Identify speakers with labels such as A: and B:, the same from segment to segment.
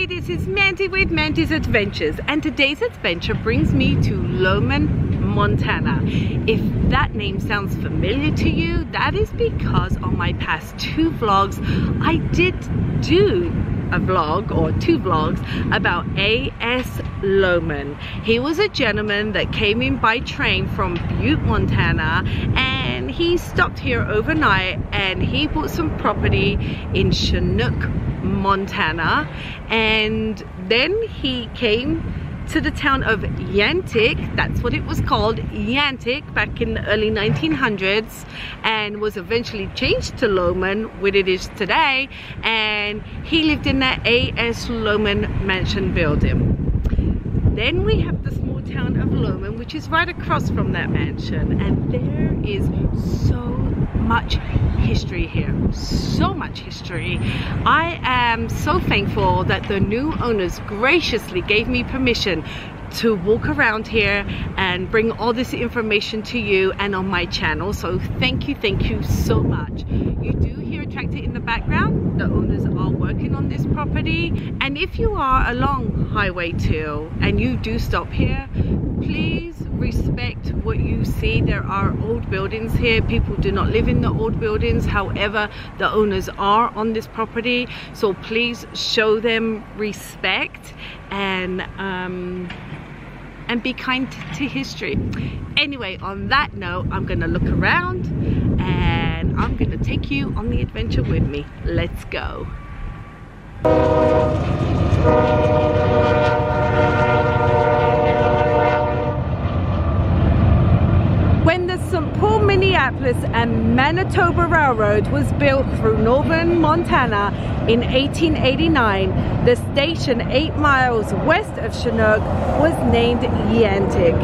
A: This is Mandy with Mandy's Adventures, and today's adventure brings me to Lohman, Montana. If that name sounds familiar to you, that is because on my past two vlogs I did do a vlog or two vlogs about A.S. Lohman. He was a gentleman that came in by train from Butte, Montana, and he stopped here overnight and he bought some property in Chinook, Montana, and then he came to the town of Yantic. That's what it was called, Yantic, back in the early 1900s, and was eventually changed to Lohman, what it is today, and he lived in that A.S. Lohman mansion building. Then we have the small town of Lohman, which is right across from that mansion, and there is so much history here, so much history. I am so thankful that the new owners graciously gave me permission to walk around here and bring all this information to you and on my channel. So thank you so much. You do hear a tractor in the background. The owners are working on this property, and if you are along Highway 2 and you do stop here, please respect what you see. There are old buildings here. People do not live in the old buildings, however the owners are on this property, so please show them respect and be kind to history. Anyway, on that note, I'm gonna look around and I'm gonna take you on the adventure with me. Let's go. When the St. Paul, Minneapolis and Manitoba Railroad was built through northern Montana in 1889, the station 8 miles west of Chinook was named Yantic.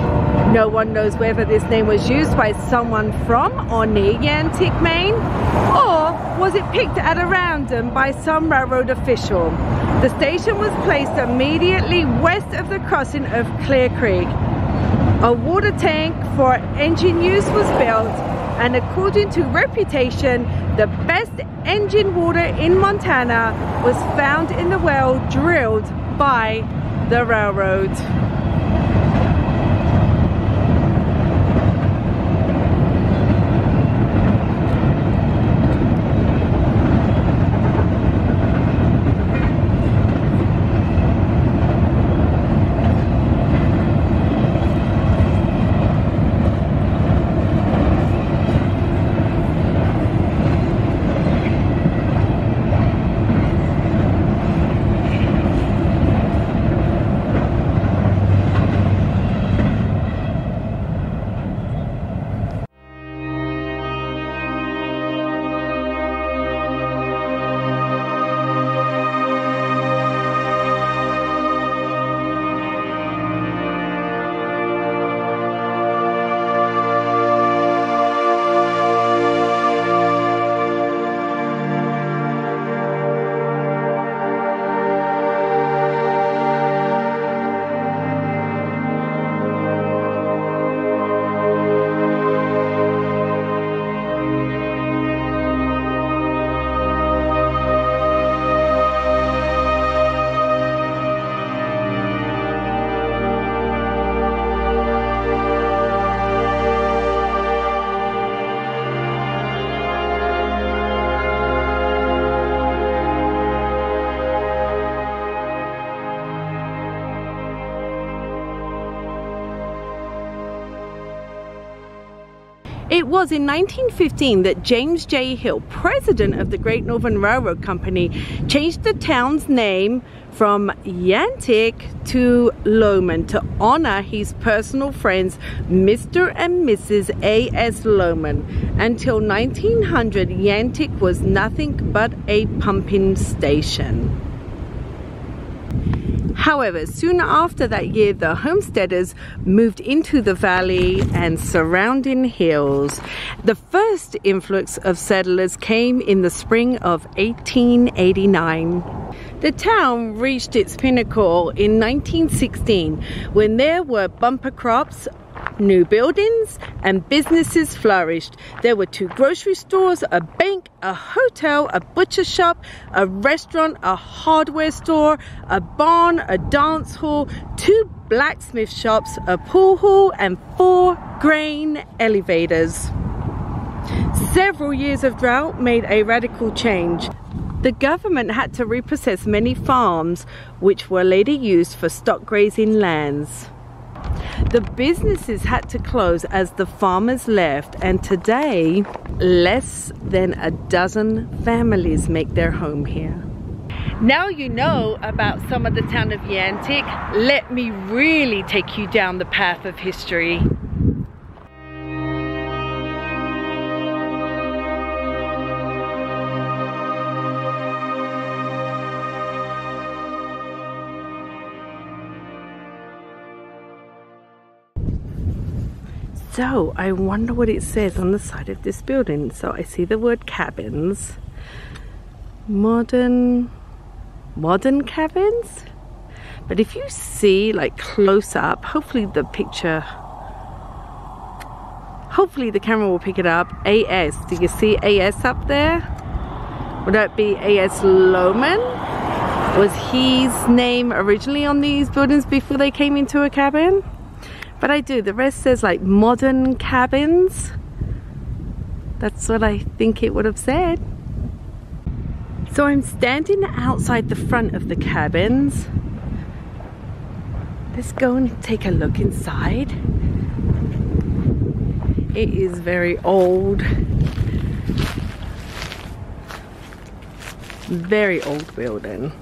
A: No one knows whether this name was used by someone from or near Yantic, Maine, or was it picked at a random by some railroad official. The station was placed immediately west of the crossing of Clear Creek. A water tank for engine use was built, and according to reputation, the best engine water in Montana was found in the well drilled by the railroad. It was in 1915 that James J. Hill, president of the Great Northern Railroad Company, changed the town's name from Yantic to Lohman to honor his personal friends, Mr. and Mrs. A.S. Lohman. Until 1900, Yantic was nothing but a pumping station. However, soon after that year, the homesteaders moved into the valley and surrounding hills. The first influx of settlers came in the spring of 1889. The town reached its pinnacle in 1916 when there were bumper crops, New buildings and businesses flourished. There were 2 grocery stores, a bank, a hotel, a butcher shop, a restaurant, a hardware store, a barn, a dance hall, 2 blacksmith shops, a pool hall, and 4 grain elevators. Several years of drought made a radical change. The government had to repossess many farms, which were later used for stock grazing lands. The businesses had to close as the farmers left, and today less than a dozen families make their home here. Now you know about some of the town of Yantic. Let me really take you down the path of history. So I wonder what it says on the side of this building. So I see the word cabins. Modern cabins. But if you see like close up, hopefully the camera will pick it up. AS, do you see AS up there? Would that be AS Lohman? Was his name originally on these buildings before they came into a cabin? But I do, the rest says like modern cabins. That's what I think it would have said. So I'm standing outside the front of the cabins. Let's go and take a look inside. It is very old. Very old building.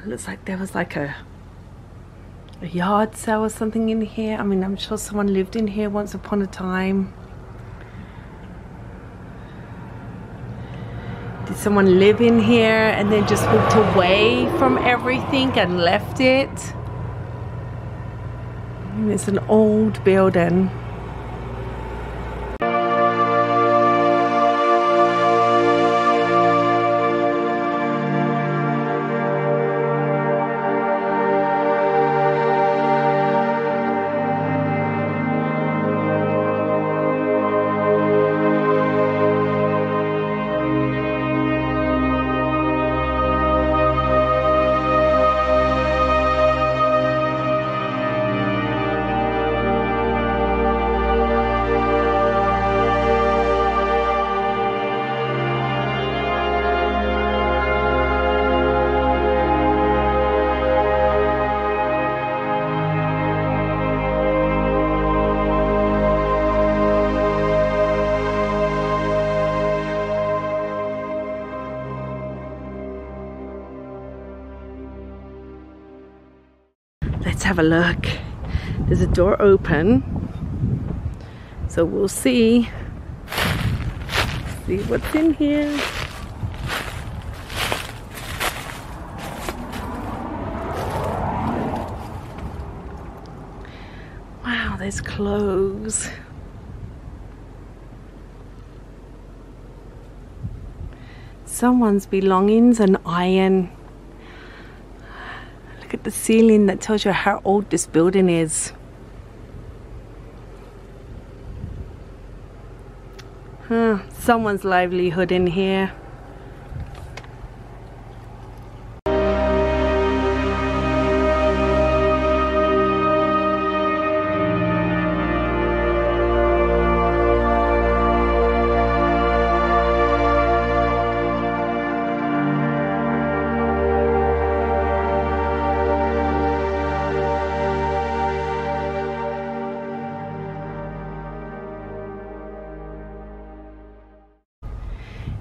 A: Looks like there was like a yard sale or something in here. I mean, I'm sure someone lived in here once upon a time. Did someone live in here and then just walked away from everything and left it? I mean, it's an old building. Let's have a look. There's a door open, so we'll see what's in here. Wow, there's clothes. Someone's belongings, an iron. At the ceiling, that tells you how old this building is. Someone's livelihood in here.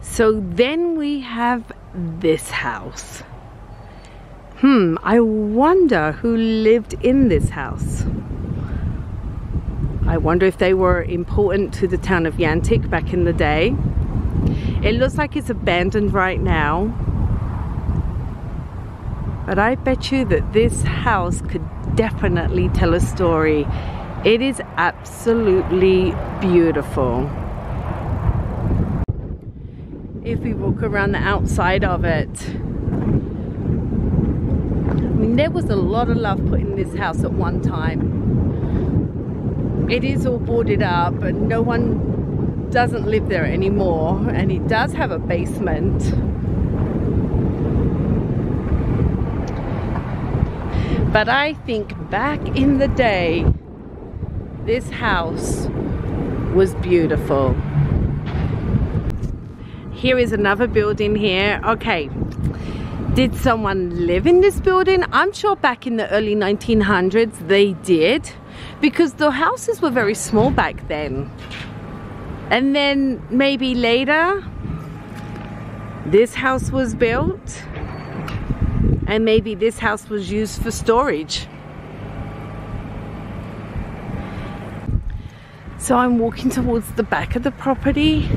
A: So then we have this house. I wonder who lived in this house. I wonder if they were important to the town of Yantic back in the day. It looks like it's abandoned right now. But I bet you that this house could definitely tell a story. It is absolutely beautiful. If we walk around the outside of it, I mean, There was a lot of love put in this house at one time. It is all boarded up and no one doesn't live there anymore, and it does have a basement. But I think back in the day, this house was beautiful. Here is another building here. Okay, did someone live in this building? I'm sure back in the early 1900s they did, because the houses were very small back then. And then maybe later this house was built, and maybe this house was used for storage. So I'm walking towards the back of the property.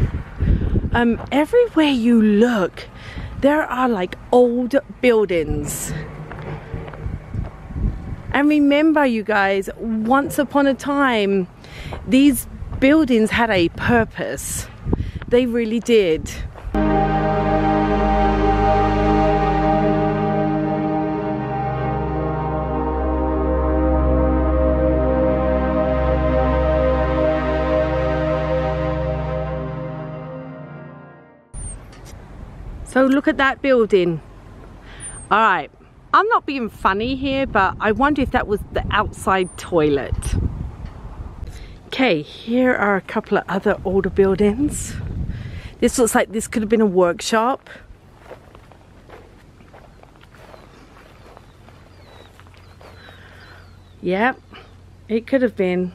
A: Everywhere you look, there are like old buildings. And remember, you guys, once upon a time, these buildings had a purpose. They really did. So look at that building. All right, I'm not being funny here, but I wonder if that was the outside toilet. Okay, here are a couple of other older buildings. This looks like this could have been a workshop. Yep, it could have been.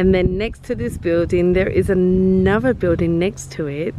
A: And then next to this building, there is another building next to it.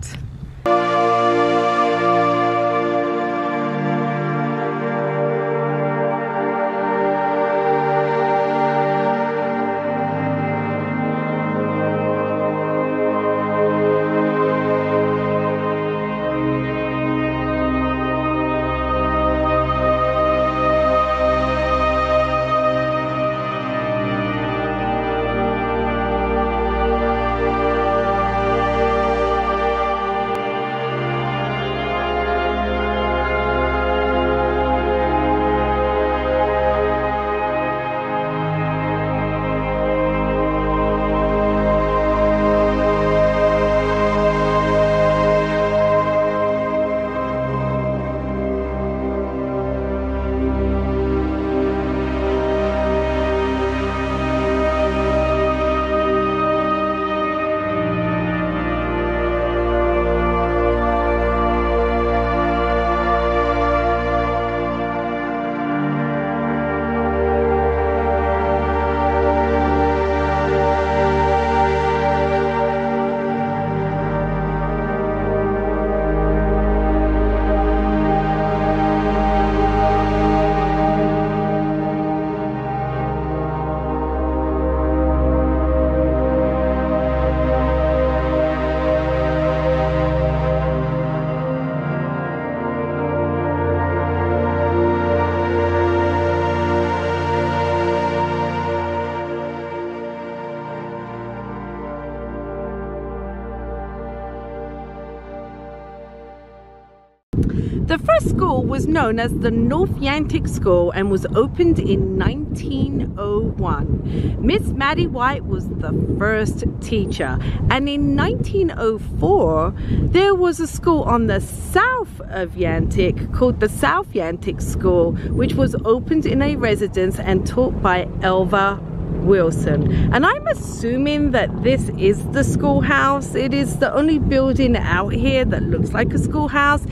A: The first school was known as the North Yantic School and was opened in 1901. Miss Maddie White was the first teacher, and in 1904 there was a school on the south of Yantic called the South Yantic School, which was opened in a residence and taught by Elva Wilson. And I'm assuming that this is the schoolhouse. It is the only building out here that looks like a schoolhouse.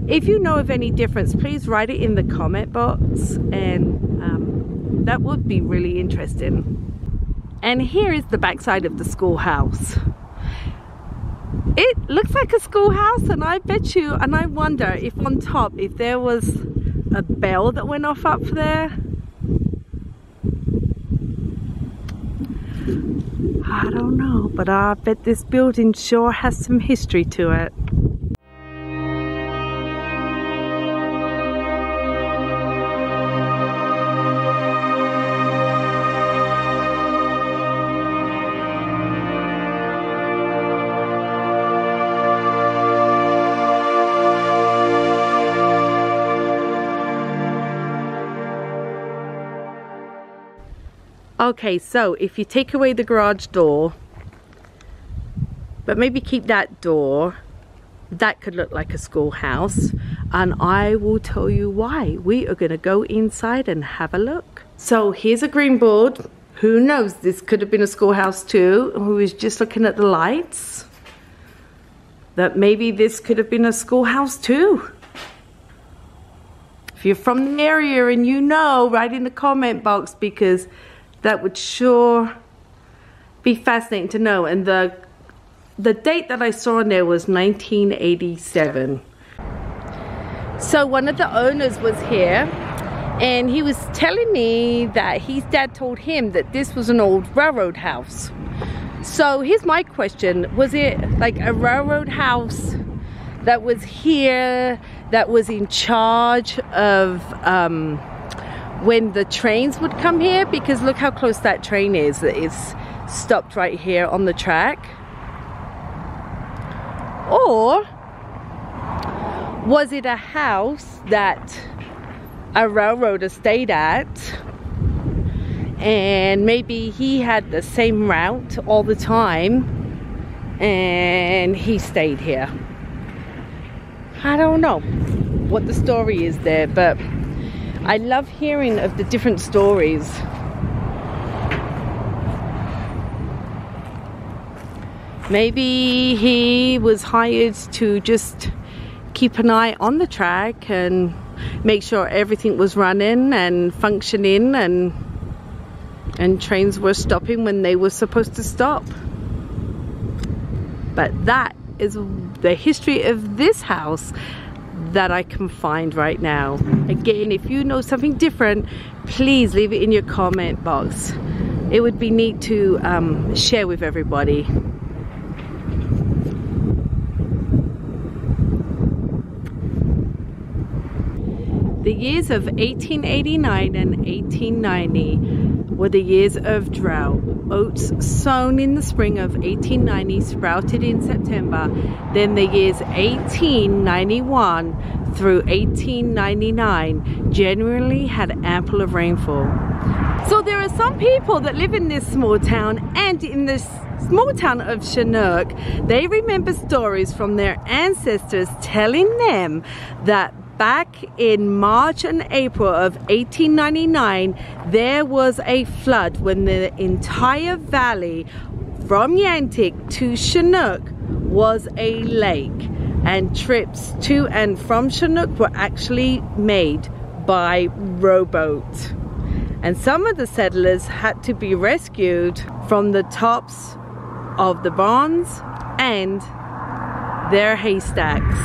A: If you know of any difference, please write it in the comment box, and that would be really interesting. And here is the backside of the schoolhouse. It looks like a schoolhouse, and I bet you, and I wonder if on top, if there was a bell that went off up there. I don't know, but I bet this building sure has some history to it. Okay, so if you take away the garage door, but maybe keep that door, that could look like a schoolhouse, and I will tell you why. We are going to go inside and have a look. So here's a green board. Who knows, this could have been a schoolhouse too. Who was just looking at the lights, that maybe this could have been a schoolhouse too. If you're from the area and you know, write in the comment box, because that would sure be fascinating to know. And the date that I saw on there was 1987. So one of the owners was here, and he was telling me that his dad told him that this was an old railroad house. So here's my question. Was it like a railroad house that was here, that was in charge of when the trains would come here? Because look how close that train is. It's stopped right here on the track. Or was it a house that a railroader stayed at, and maybe he had the same route all the time and he stayed here? I don't know what the story is there, but I love hearing of the different stories. Maybe he was hired to just keep an eye on the track and make sure everything was running and functioning, and trains were stopping when they were supposed to stop. But that is the history of this house that I can find right now. Again, if you know something different, please leave it in your comment box. It would be neat to share with everybody. The years of 1889 and 1890 were the years of drought. Oats sown in the spring of 1890 sprouted in September. Then the years 1891 through 1899 generally had ample of rainfall. So there are some people that live in this small town, and in this small town of Chinook, they remember stories from their ancestors telling them that back in March and April of 1899, there was a flood when the entire valley from Yantic to Chinook was a lake, and trips to and from Chinook were actually made by rowboat. And some of the settlers had to be rescued from the tops of the barns and their haystacks.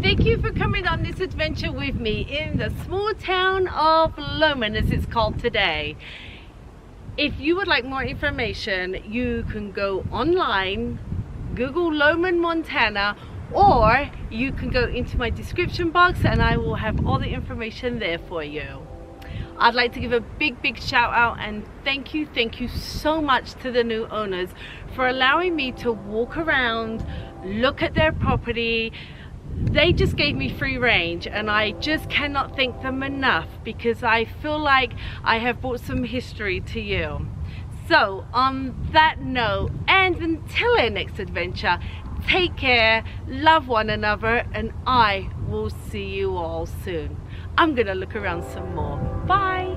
A: Thank you for coming on this adventure with me in the small town of Lohman, as it's called today. If you would like more information, you can go online, Google Lohmanmontana, or you can go into my description box and I will have all the information there for you. I'd like to give a big shout out and thank you so much to the new owners for allowing me to walk around, look at their property. They just gave me free range, and I just cannot thank them enough, because I feel like I have brought some history to you. So on that note, and until our next adventure, take care, love one another, and I will see you all soon. I'm gonna look around some more. Bye.